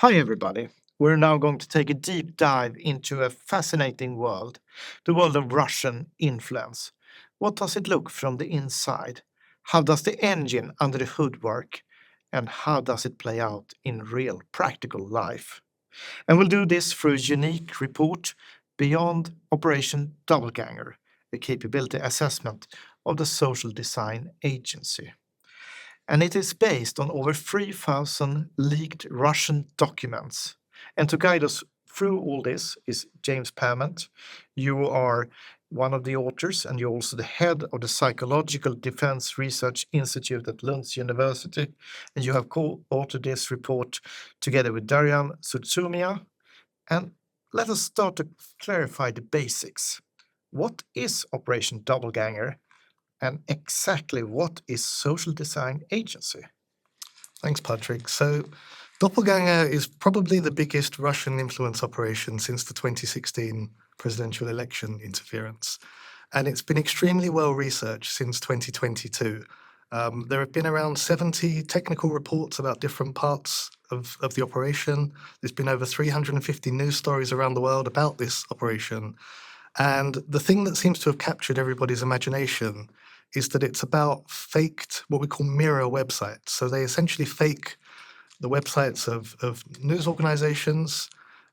Hi, everybody. We're now going to take a deep dive into a fascinating world, the world of Russian influence. What does it look from the inside? How does the engine under the hood work? And how does it play out in real practical life? And we'll do this through a unique report beyond Operation Doppelganger, a capability assessment of the Social Design Agency, and it is based on over 3,000 leaked Russian documents. And to guide us through all this is James Parment. You are one of the authors, and you're also the head of the Psychological Defense Research Institute at Lund University. And you have co-authored this report together with Darian Sutsumia. And let us start to clarify the basics. What is Operation Doppelganger? And exactly what is Social Design Agency? Thanks, Patrick. So, Doppelganger is probably the biggest Russian influence operation since the 2016 presidential election interference. And it's been extremely well researched since 2022. There have been around 70 technical reports about different parts of the operation. There's been over 350 news stories around the world about this operation. And the thing that seems to have captured everybody's imagination is that it's about faked, what we call mirror websites. So they essentially fake the websites of news organizations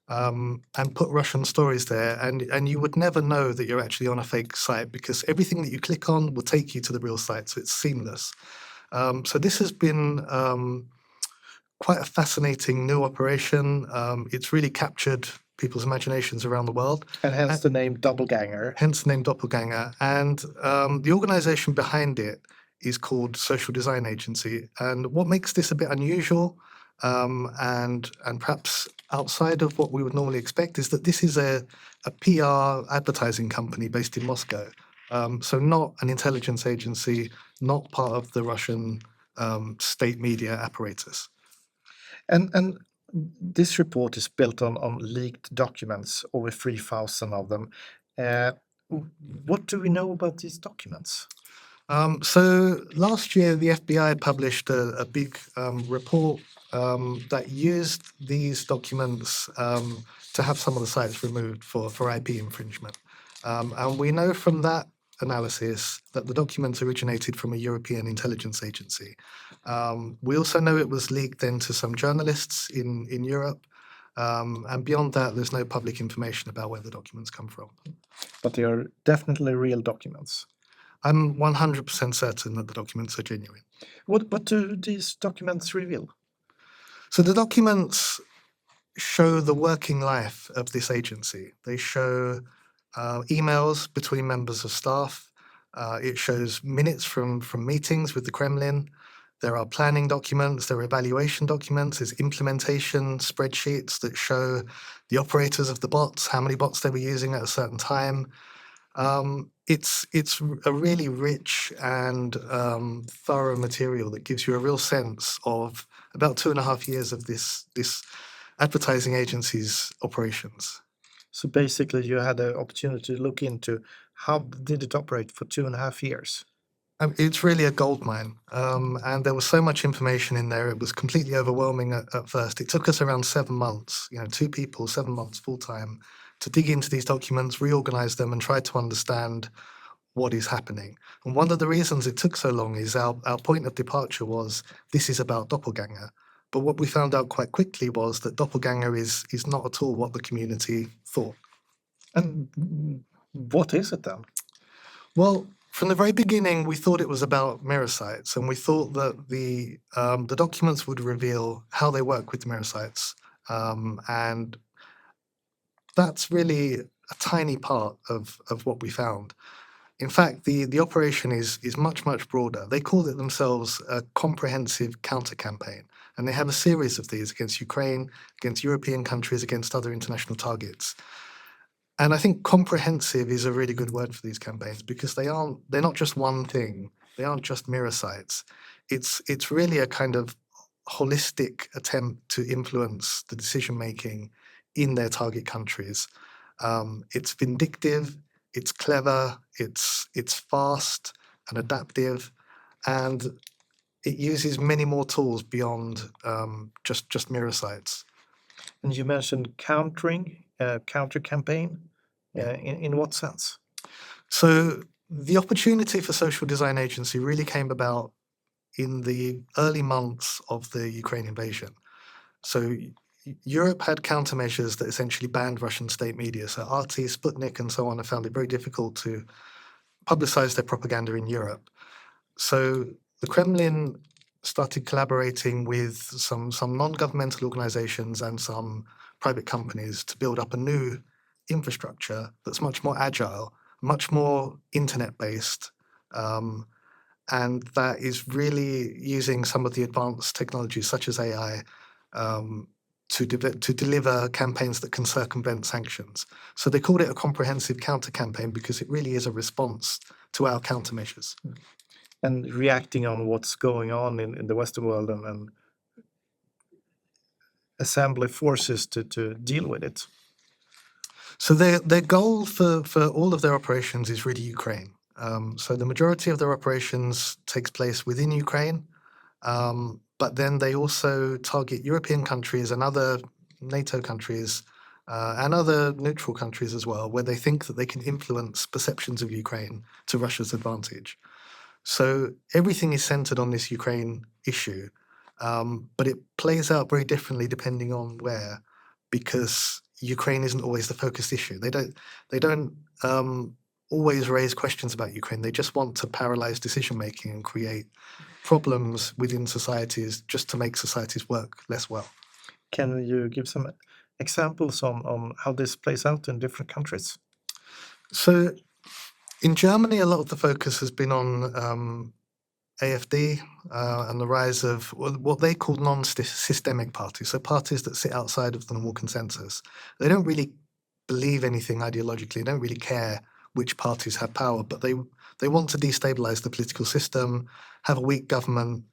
and put Russian stories there. And you would never know that you're actually on a fake site because everything that you click on will take you to the real site. So it's seamless. So this has been quite a fascinating new operation. It's really captured people's imaginations around the world. And hence the name Doppelganger. Hence the name Doppelganger. And the organization behind it is called Social Design Agency. And what makes this a bit unusual and perhaps outside of what we would normally expect is that this is a PR advertising company based in Moscow. So not an intelligence agency, not part of the Russian state media apparatus. And this report is built on leaked documents, over 3,000 of them. What do we know about these documents? So last year, the FBI published a big report that used these documents to have some of the sites removed for IP infringement. And we know from that analysis that the documents originated from a European intelligence agency. We also know it was leaked then to some journalists in Europe. And beyond that, there's no public information about where the documents come from. But they are definitely real documents. I'm 100% certain that the documents are genuine. What do these documents reveal? So the documents show the working life of this agency. They show emails between members of staff. It shows minutes from meetings with the Kremlin. There are planning documents, there are evaluation documents, there's implementation spreadsheets that show the operators of the bots, how many bots they were using at a certain time. It's a really rich and thorough material that gives you a real sense of about 2.5 years of this advertising agency's operations. So basically, you had an opportunity to look into how did it operate for 2.5 years. It's really a gold mine, and there was so much information in there. It was completely overwhelming at first. It took us around 7 months, 2 people, 7 months full time, to dig into these documents, reorganize them, and try to understand what is happening. And one of the reasons it took so long is our point of departure was this is about doppelganger. But what we found out quite quickly was that doppelganger is not at all what the community thought. And what is it then? Well, from the very beginning, we thought it was about mirror sites, and we thought that the documents would reveal how they work with mirror sites, and that's really a tiny part of what we found. In fact, the operation is much broader. They call it themselves a comprehensive counter campaign, and they have a series of these against Ukraine, against European countries, against other international targets. And I think comprehensive is a really good word for these campaigns because they're not just one thing. They aren't just mirror sites. It's really a kind of holistic attempt to influence the decision making in their target countries. It's vindictive, it's clever, it's fast and adaptive, and it uses many more tools beyond just mirror sites. And you mentioned counter campaign. In what sense? So the opportunity for Social Design Agency really came about in the early months of the Ukraine invasion. So Europe had countermeasures that essentially banned Russian state media. So RT, Sputnik, and so on have found it very difficult to publicize their propaganda in Europe. So the Kremlin started collaborating with some non-governmental organizations and some private companies to build up a new infrastructure that's much more agile, much more internet-based, and that is really using some of the advanced technologies such as AI to deliver campaigns that can circumvent sanctions. So they called it a comprehensive counter campaign because it really is a response to our countermeasures. And reacting on what's going on in the Western world and assembly forces to deal with it. So their goal for all of their operations is really Ukraine. So the majority of their operations takes place within Ukraine, but then they also target European countries and other NATO countries and other neutral countries as well, where they think that they can influence perceptions of Ukraine to Russia's advantage. So everything is centered on this Ukraine issue, but it plays out very differently depending on where, because Ukraine isn't always the focused issue. They don't always raise questions about Ukraine. They just want to paralyze decision making and create problems within societies just to make societies work less well. Can you give some examples on how this plays out in different countries? So in Germany, a lot of the focus has been on AfD and the rise of what they call non-systemic parties, so parties that sit outside of the normal consensus. They don't really believe anything ideologically, they don't really care which parties have power, but they want to destabilize the political system, have a weak government,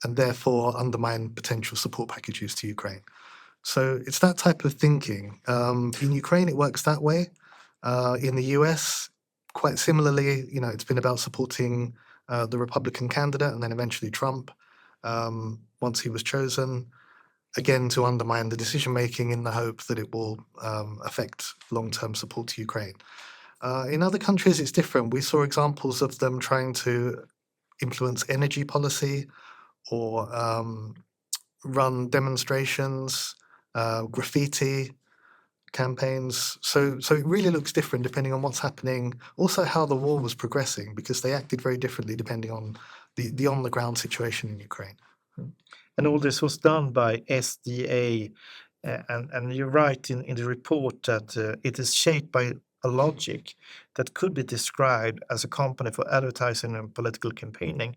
and therefore undermine potential support packages to Ukraine. So it's that type of thinking. In Ukraine, it works that way. In the US, quite similarly, it's been about supporting the Republican candidate and then eventually Trump once he was chosen, again to undermine the decision making in the hope that it will affect long-term support to Ukraine. In other countries, it's different. We saw examples of them trying to influence energy policy or run demonstrations, graffiti campaigns. So it really looks different depending on what's happening. Also, how the war was progressing, because they acted very differently depending on the on-the-ground situation in Ukraine. And all this was done by SDA, and you write in the report that it is shaped by a logic that could be described as a company for advertising and political campaigning,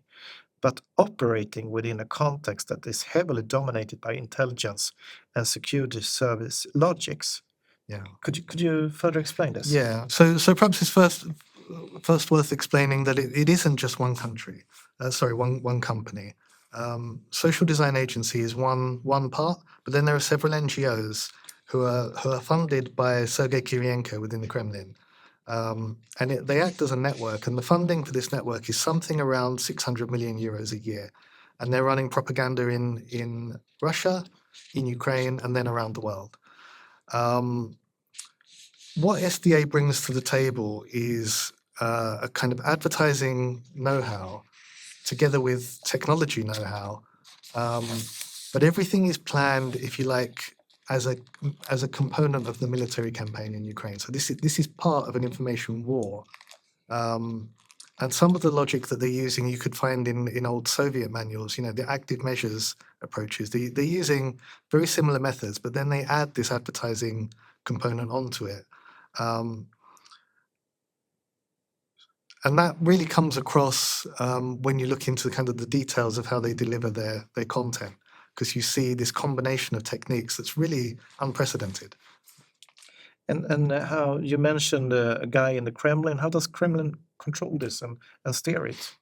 but operating within a context that is heavily dominated by intelligence and security service logics. Yeah. Could you further explain this? Yeah. So perhaps it's first worth explaining that it isn't just one country. One company. Social Design Agency is one part, but then there are several NGOs who are funded by Sergei Kirienko within the Kremlin. And they act as a network, and the funding for this network is something around 600 million euros a year. And they're running propaganda in Russia, in Ukraine, and then around the world. What SDA brings to the table is a kind of advertising know-how together with technology know-how. But everything is planned, if you like, as a component of the military campaign in Ukraine. So this is part of an information war. And some of the logic that they're using you could find in old Soviet manuals, the active measures approaches. They're using very similar methods, but then they add this advertising component onto it. And that really comes across when you look into kind of the details of how they deliver their content, because you see this combination of techniques that's really unprecedented. And how you mentioned a guy in the Kremlin. How does Kremlin control this and steer it?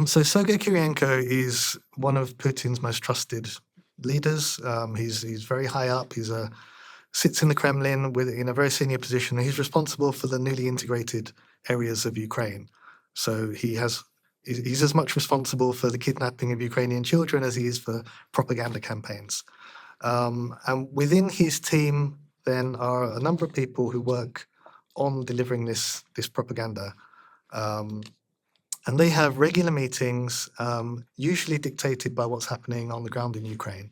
So Sergei Kirienko is one of Putin's most trusted leaders. He's very high up. Sits in the Kremlin in a very senior position. He's responsible for the newly integrated areas of Ukraine. So he's as much responsible for the kidnapping of Ukrainian children as he is for propaganda campaigns. And within his team, then are a number of people who work on delivering this propaganda. And they have regular meetings, usually dictated by what's happening on the ground in Ukraine,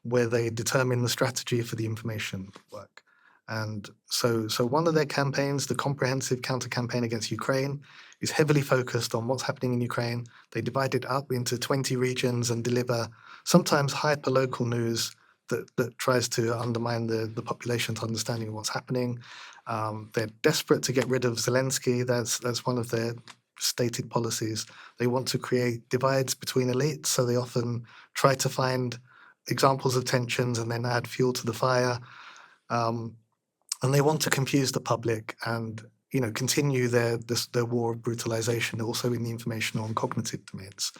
where they determine the strategy for the information work. And so one of their campaigns, the comprehensive counter-campaign against Ukraine, is heavily focused on what's happening in Ukraine. They divide it up into 20 regions and deliver sometimes hyper-local news that tries to undermine the population's understanding of what's happening. They're desperate to get rid of Zelensky. That's one of their stated policies. They want to create divides between elites, so they often try to find examples of tensions and then add fuel to the fire. And they want to confuse the public and continue their war of brutalization also in the informational and cognitive domains.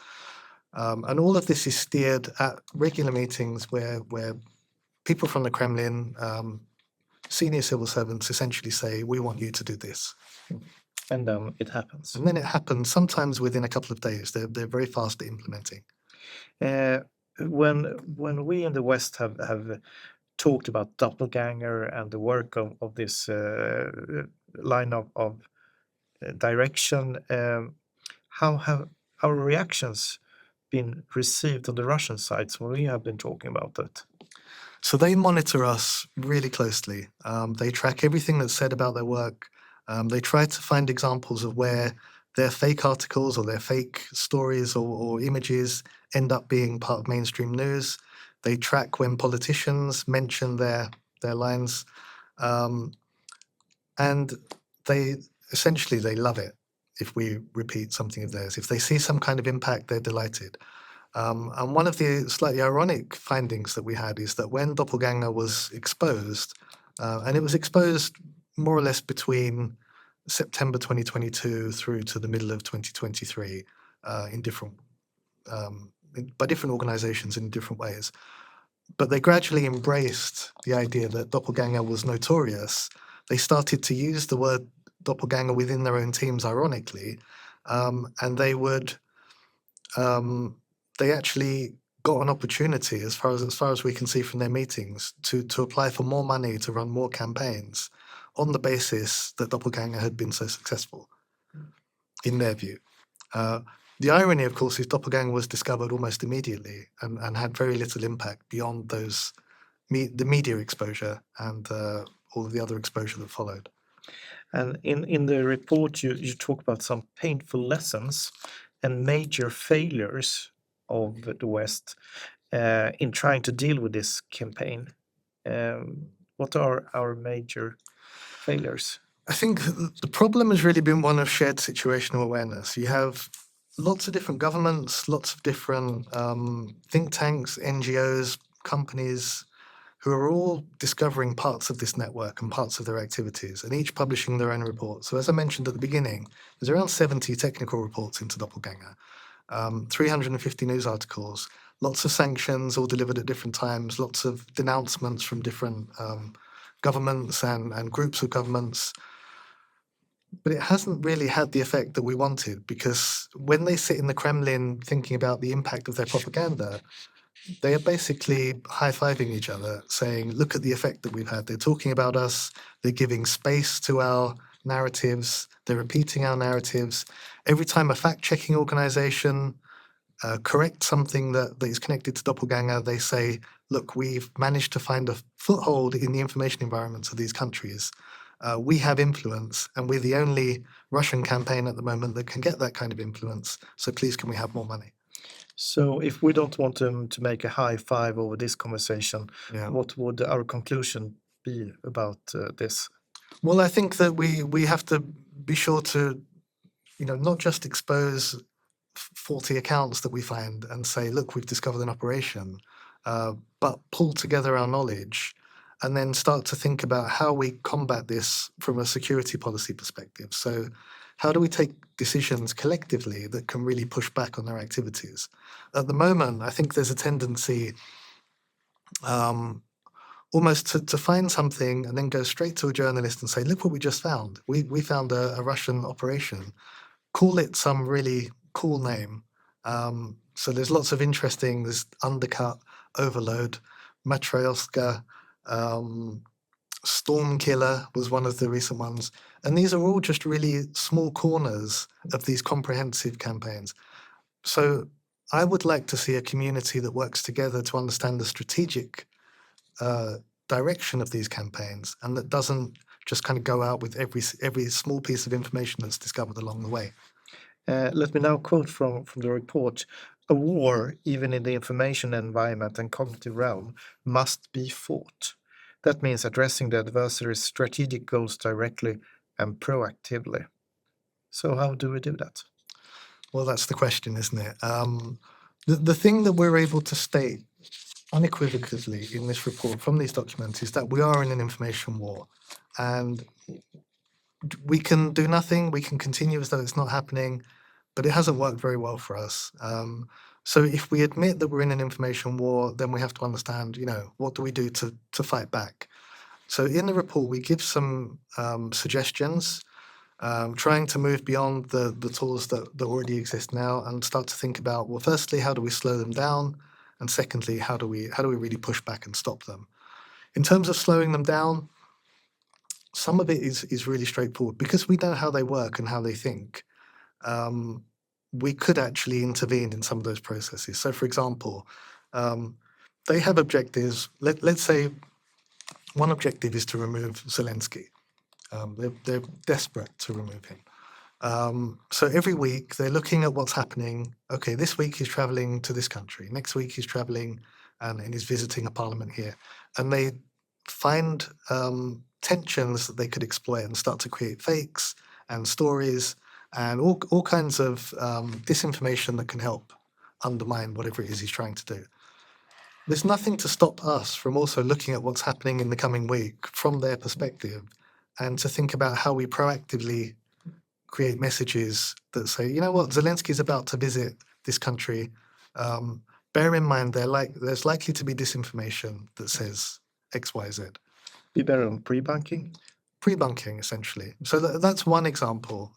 And all of this is steered at regular meetings where people from the Kremlin, senior civil servants, essentially say, we want you to do this. And then it happens. And then it happens sometimes within a couple of days. They're very fast at implementing. When we in the West have talked about doppelganger and the work of this line of direction, how have our reactions been received on the Russian sides when we have been talking about that? So they monitor us really closely. They track everything that's said about their work. They try to find examples of where their fake articles or their fake stories or images end up being part of mainstream news. They track when politicians mention their lines. And they love it if we repeat something of theirs. If they see some kind of impact, they're delighted. And one of the slightly ironic findings that we had is that when Doppelganger was exposed, and it was exposed more or less between September 2022 through to the middle of 2023 by different organizations in different ways. But they gradually embraced the idea that Doppelganger was notorious. They started to use the word doppelganger within their own teams, ironically, and they actually got an opportunity, as far as we can see from their meetings, to apply for more money to run more campaigns on the basis that Doppelganger had been so successful, in their view. The irony, of course, is Doppelganger was discovered almost immediately and had very little impact beyond the media exposure and all of the other exposure that followed. And in the report, you talk about some painful lessons and major failures of the West in trying to deal with this campaign. What are our major failures? I think the problem has really been one of shared situational awareness. You have lots of different governments, lots of different think tanks, NGOs, companies, who are all discovering parts of this network and parts of their activities, and each publishing their own reports. So as I mentioned at the beginning, there's around 70 technical reports into Doppelganger, 350 news articles, lots of sanctions all delivered at different times, lots of denouncements from different governments and groups of governments. But it hasn't really had the effect that we wanted, because when they sit in the Kremlin thinking about the impact of their propaganda, they are basically high-fiving each other, saying, look at the effect that we've had. They're talking about us. They're giving space to our narratives. They're repeating our narratives. Every time a fact-checking organization corrects something that is connected to Doppelganger, they say, look, we've managed to find a foothold in the information environments of these countries. We have influence, and we're the only Russian campaign at the moment that can get that kind of influence. So please, can we have more money? So if we don't want them to make a high five over this conversation, what would our conclusion be about this? Well, I think that we have to be sure to, not just expose faulty accounts that we find and say, look, we've discovered an operation, but pull together our knowledge and then start to think about how we combat this from a security policy perspective. So how do we take decisions collectively that can really push back on their activities? At the moment, I think there's a tendency almost to find something and then go straight to a journalist and say, look what we just found. We found a Russian operation. Call it some really cool name. So there's lots of there's undercut, overload, Matryoshka, Storm Killer was one of the recent ones. And these are all just really small corners of these comprehensive campaigns. So I would like to see a community that works together to understand the strategic direction of these campaigns, and that doesn't just kind of go out with every small piece of information that's discovered along the way. Let me now quote from the report. A war, even in the information environment and cognitive realm, must be fought. That means addressing the adversary's strategic goals directly and proactively. So, how do we do that? Well, that's the question, isn't it? The thing that we're able to state unequivocally in this report from these documents is that we are in an information war, and we can do nothing. We can continue as though it's not happening, but it hasn't worked very well for us. So if we admit that we're in an information war, then we have to understand, what do we do to fight back? So in the report, we give some suggestions, trying to move beyond the tools that already exist now and start to think about, well, firstly, how do we slow them down? And secondly, how do we really push back and stop them? In terms of slowing them down, some of it is really straightforward. Because we know how they work and how they think, we could actually intervene in some of those processes. So, for example, they have objectives. Let's say one objective is to remove Zelensky. They're desperate to remove him. So every week they're looking at what's happening. Okay, this week he's traveling to this country. Next week he's traveling and he's visiting a parliament here. And they find tensions that they could exploit and start to create fakes and stories and all kinds of disinformation that can help undermine whatever it is he's trying to do. There's nothing to stop us from also looking at what's happening in the coming week from their perspective and to think about how we proactively create messages that say, you know what, Zelensky's about to visit this country. Bear in mind, there's likely to be disinformation that says X, Y, Z. Be better on pre-bunking? Pre-bunking, essentially. So that's one example.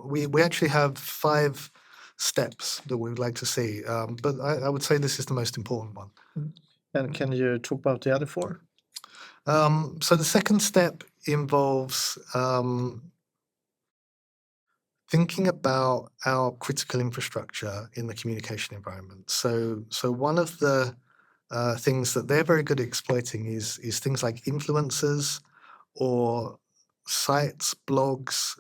We actually have 5 steps that we would like to see, but I would say this is the most important one. And can you talk about the other 4? So the second step involves thinking about our critical infrastructure in the communication environment. So one of the things that they're very good at exploiting is things like influencers or sites, blogs,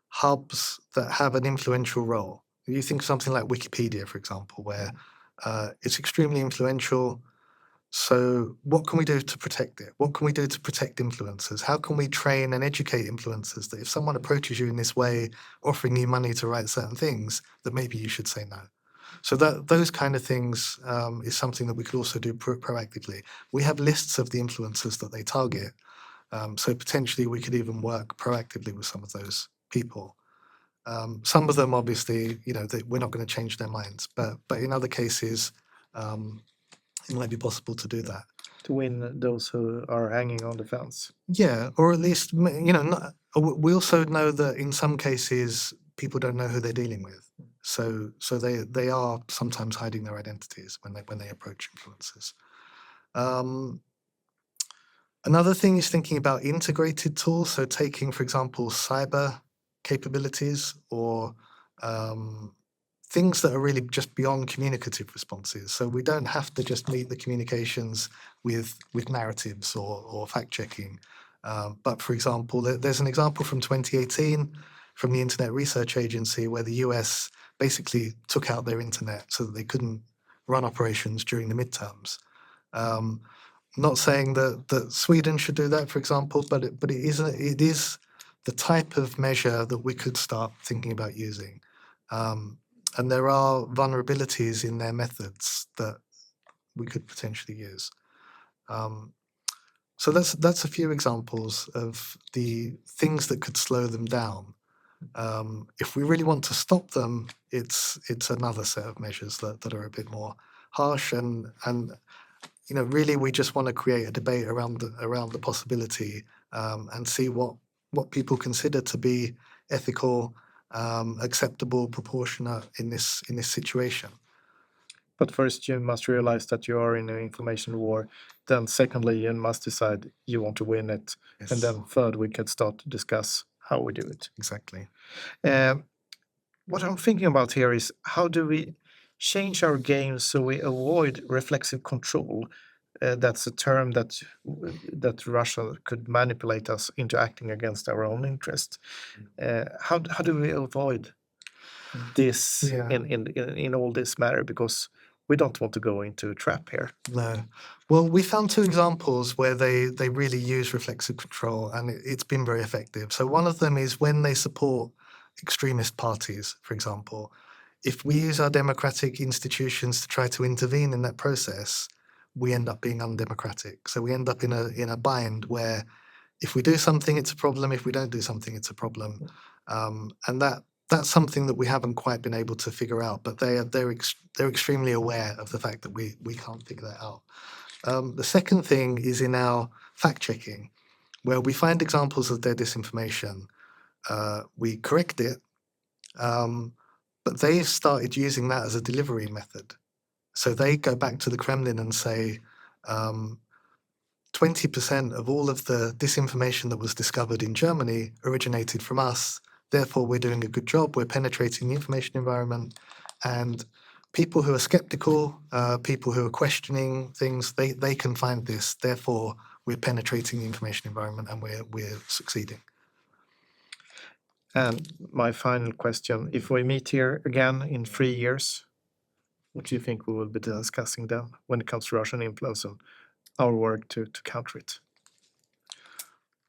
hubs that have an influential role. You think of something like Wikipedia, for example, where it's extremely influential. So what can we do to protect it? What can we do to protect influencers? How can we train and educate influencers that if someone approaches you in this way, offering you money to write certain things, that maybe you should say no? So those kind of things is something that we could also do proactively. We have lists of the influencers that they target. So potentially we could even work proactively with some of those people. Some of them, obviously, we're not going to change their minds, but in other cases, it might be possible to do that. To win those who are hanging on the fence. Yeah, or at least, we also know that in some cases, people don't know who they're dealing with. So they are sometimes hiding their identities when they approach influencers. Another thing is thinking about integrated tools. So taking, for example, cyber capabilities or things that are really just beyond communicative responses. So we don't have to just meet the communications with narratives or fact checking. But for example, there's an example from 2018 from the Internet Research Agency where the US basically took out their internet so that they couldn't run operations during the midterms. Not saying that Sweden should do that, for example, but it is the type of measure that we could start thinking about using. And there are vulnerabilities in their methods that we could potentially use. So that's a few examples of the things that could slow them down. If we really want to stop them, it's another set of measures that are a bit more harsh and really we just want to create a debate around the possibility and see what people consider to be ethical, acceptable, proportionate in this situation. But first, you must realize that you are in an information war. Then, secondly, you must decide you want to win it. Yes. And then, third, we can start to discuss how we do it. Exactly. What I'm thinking about here is how do we change our game so we avoid reflexive control? That's a term that Russia could manipulate us into acting against our own interest. How do we avoid this Yeah. in all this matter? Because we don't want to go into a trap here. No. Well, we found two examples where they really use reflexive control, and it's been very effective. So one of them is when they support extremist parties, for example. If we use our democratic institutions to try to intervene in that process, we end up being undemocratic. So we end up in a bind where if we do something, it's a problem. If we don't do something, it's a problem. And that's something that we haven't quite been able to figure out. But they're extremely aware of the fact that we can't figure that out. The second thing is in our fact checking, where we find examples of their disinformation. We correct it, but they've started using that as a delivery method. So they go back to the Kremlin and say, 20% of all of the disinformation that was discovered in Germany originated from us. Therefore, we're doing a good job. We're penetrating the information environment. And people who are skeptical, people who are questioning things, they can find this. Therefore, we're penetrating the information environment and we're succeeding. And my final question, if we meet here again in 3 years, what do you think we will be discussing then when it comes to Russian influence and our work to counter it?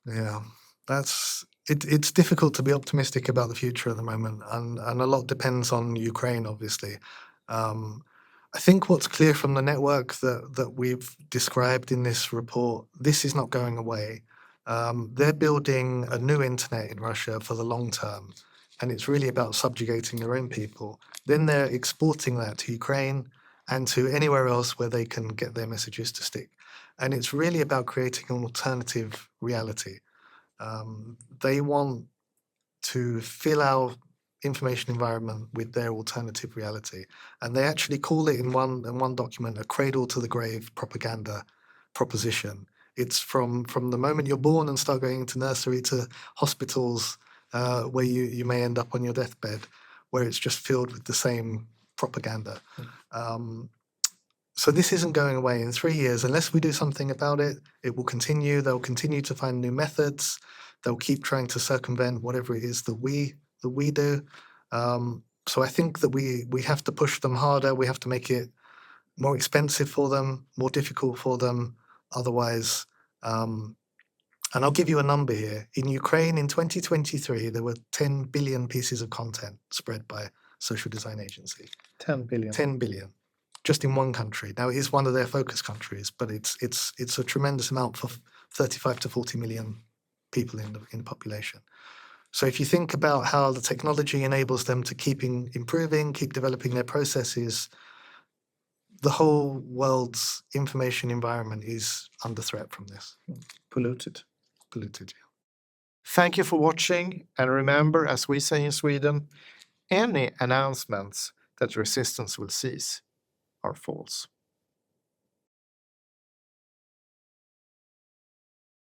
Yeah, it's difficult to be optimistic about the future at the moment, and a lot depends on Ukraine, obviously. I think what's clear from the network that we've described in this report, this is not going away. They're building a new internet in Russia for the long term, and it's really about subjugating their own people. Then they're exporting that to Ukraine and to anywhere else where they can get their messages to stick. And it's really about creating an alternative reality. They want to fill our information environment with their alternative reality. And they actually call it in one document a cradle to the grave propaganda proposition. It's from the moment you're born and start going into nursery to hospitals where you may end up on your deathbed, where it's just filled with the same propaganda. So this isn't going away in 3 years. Unless we do something about it, it will continue. They'll continue to find new methods. They'll keep trying to circumvent whatever it is that we do. So I think that we have to push them harder. We have to make it more expensive for them, more difficult for them. Otherwise, and I'll give you a number here. In Ukraine in 2023, there were 10 billion pieces of content spread by social design agency. 10 billion. 10 billion. Just in one country. Now, it is one of their focus countries, but it's a tremendous amount for 35 to 40 million people in the population. So if you think about how the technology enables them to keep improving, keep developing their processes, the whole world's information environment is under threat from this. Polluted. Polluted, yeah. Thank you for watching, and remember, as we say in Sweden, any announcements that resistance will cease are false.